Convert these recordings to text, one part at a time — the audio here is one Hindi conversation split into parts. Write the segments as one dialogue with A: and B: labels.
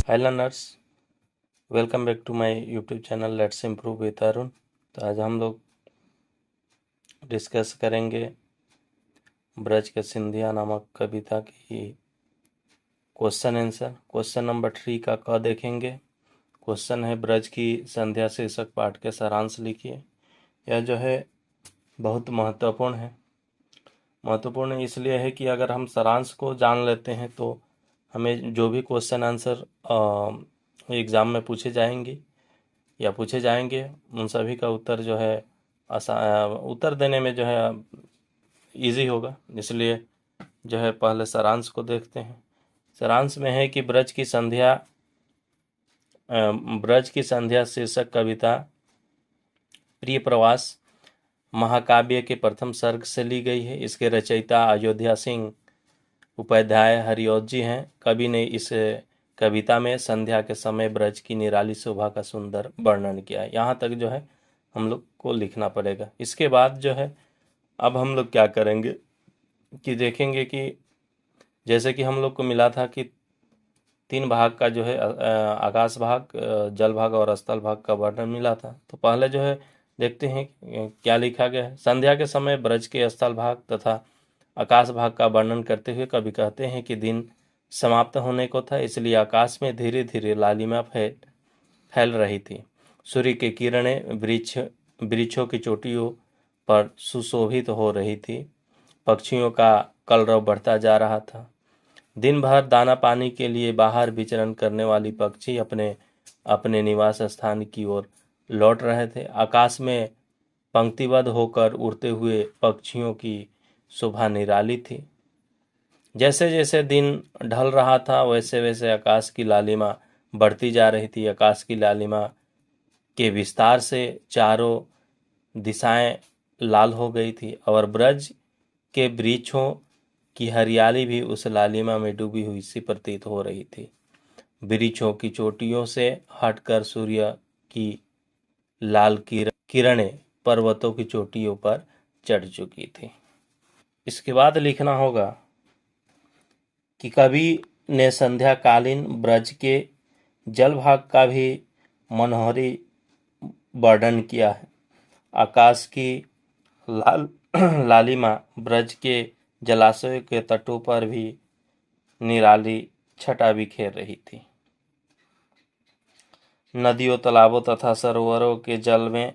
A: Hi learners, welcome back to my YouTube channel let's improve with Arun. तो आज हम लोग डिस्कस करेंगे ब्रज के सिंधिया नामक कविता की क्वेश्चन आंसर। क्वेश्चन नंबर 3 का क देखेंगे। क्वेश्चन है ब्रज की संध्या शीर्षक पाठ के सारांश लिखिए। यह जो है बहुत महत्वपूर्ण इसलिए है कि अगर हम सारांश को जान लेते हैं तो हमें जो भी क्वेश्चन आंसर एग्ज़ाम में पूछे जाएंगे उन सभी का उत्तर जो है उत्तर देने में जो है इजी होगा। इसलिए जो है पहले सारांश को देखते हैं। सारांश में है कि ब्रज की संध्या शीर्षक कविता प्रिय प्रवास महाकाव्य के प्रथम सर्ग से ली गई है। इसके रचयिता अयोध्या सिंह उपाध्याय हरिऔध जी हैं। कवि ने इस कविता में संध्या के समय ब्रज की निराली शोभा का सुंदर वर्णन किया है। यहाँ तक जो है हम लोग को लिखना पड़ेगा। इसके बाद जो है अब हम लोग क्या करेंगे कि देखेंगे कि जैसे कि हम लोग को मिला था कि 3 भाग का जो है आकाश भाग, जल भाग और स्थल भाग का वर्णन मिला था। तो पहले जो है देखते हैं क्या लिखा गया है। संध्या के समय ब्रज के स्थल भाग तथा आकाश भाग का वर्णन करते हुए कवि कहते हैं कि दिन समाप्त होने को था, इसलिए आकाश में धीरे धीरे लालिमा फैल रही थी। सूर्य की किरणें वृक्षों की चोटियों पर सुशोभित हो रही थी। पक्षियों का कलरव बढ़ता जा रहा था। दिन भर दाना पानी के लिए बाहर विचरण करने वाली पक्षी अपने अपने निवास स्थान की ओर लौट रहे थे। आकाश में पंक्तिबद्ध होकर उड़ते हुए पक्षियों की शोभा निराली थी। जैसे जैसे दिन ढल रहा था वैसे वैसे आकाश की लालिमा बढ़ती जा रही थी। आकाश की लालिमा के विस्तार से चारों दिशाएं लाल हो गई थी और ब्रज के वृक्षों की हरियाली भी उस लालिमा में डूबी हुई सी प्रतीत हो रही थी। वृक्षों की चोटियों से हटकर सूर्य की लाल किरणें पर्वतों की चोटियों पर चढ़ चुकी थी। इसके बाद लिखना होगा कि कवि ने संध्याकालीन ब्रज के जल भाग का भी मनोहरी वर्णन किया है। आकाश की लालिमा ब्रज के जलाशयों के तटों पर भी निराली छटा बिखेर रही थी। नदियों, तालाबों तथा सरोवरों के जल में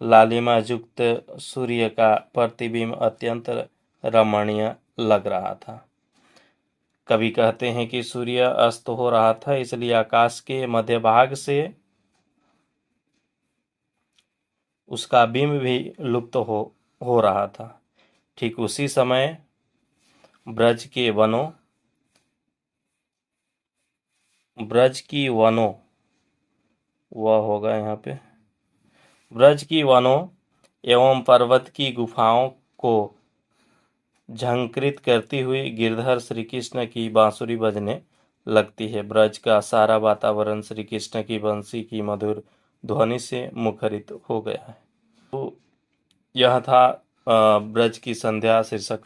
A: लालिमा युक्त सूर्य का प्रतिबिंब अत्यंत रमणीय लग रहा था। कवि कहते हैं कि सूर्य अस्त हो रहा था, इसलिए आकाश के मध्य भाग से उसका बिंब भी लुप्त हो रहा था। ठीक उसी समय ब्रज की वनों एवं पर्वत की गुफाओं को झंकृत करती हुई गिरधर श्री कृष्ण की बांसुरी बजने लगती है। ब्रज का सारा वातावरण श्री कृष्ण की बंसी की मधुर ध्वनि से मुखरित हो गया है। तो यह था ब्रज की संध्या शीर्षक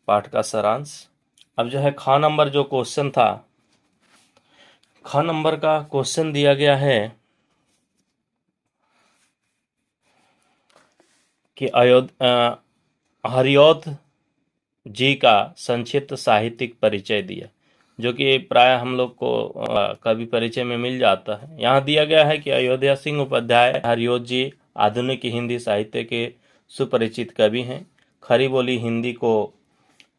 A: पाठ का सारांश। अब जो है ख नंबर जो क्वेश्चन था, ख नंबर का क्वेश्चन दिया गया है कि हरिऔध जी का संक्षिप्त साहित्यिक परिचय दिया, जो कि प्राय हम लोग को कवि परिचय में मिल जाता है। यहाँ दिया गया है कि अयोध्या सिंह उपाध्याय हरिऔध जी आधुनिक हिंदी साहित्य के सुपरिचित कवि हैं। खरी बोली हिंदी को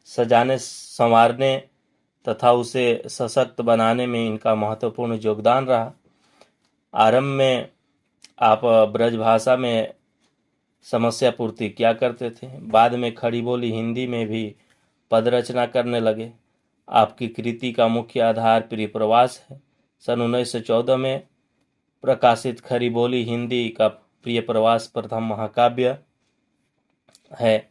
A: सजाने संवारने तथा उसे सशक्त बनाने में इनका महत्वपूर्ण योगदान रहा। आरंभ में आप ब्रज भाषा में समस्या पूर्ति क्या करते थे, बाद में खड़ी बोली हिंदी में भी पद रचना करने लगे। आपकी कृति का मुख्य आधार प्रिय प्रवास है। सन 1914 में प्रकाशित खड़ी बोली हिंदी का प्रिय प्रवास प्रथम महाकाव्य है।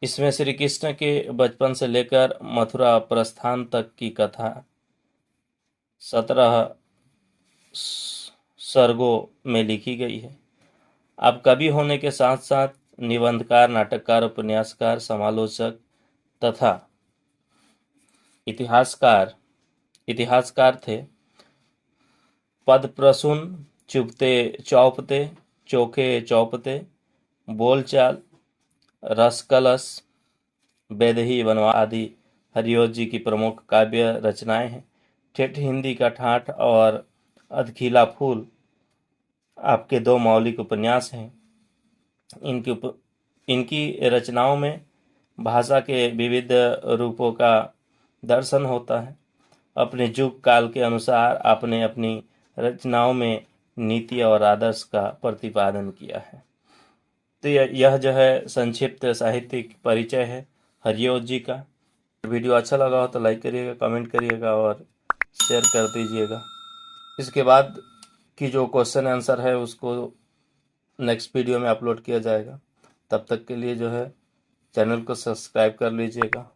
A: इसमें श्री कृष्ण के बचपन से लेकर मथुरा प्रस्थान तक की कथा 17 सर्गों में लिखी गई है। आप कवि होने के साथ साथ निबंधकार, नाटककार, उपन्यासकार, समालोचक तथा इतिहासकार थे। पद प्रसून चुपते चौपते चोखे चौपते, बोलचाल, रस कलश, बेदही बनवा आदि हरिओं जी की प्रमुख काव्य रचनाएं हैं। ठेठ हिंदी का ठाठ और अधखीला फूल आपके दो मौलिक उपन्यास हैं। इनकी रचनाओं में भाषा के विविध रूपों का दर्शन होता है। अपने युग काल के अनुसार आपने अपनी रचनाओं में नीति और आदर्श का प्रतिपादन किया है। तो यह जो है संक्षिप्त साहित्यिक परिचय है हरिओं जी का। वीडियो अच्छा लगा हो तो लाइक करिएगा, कमेंट करिएगा और शेयर कर दीजिएगा। इसके बाद की जो क्वेश्चन आंसर है उसको नेक्स्ट वीडियो में अपलोड किया जाएगा। तब तक के लिए जो है चैनल को सब्सक्राइब कर लीजिएगा।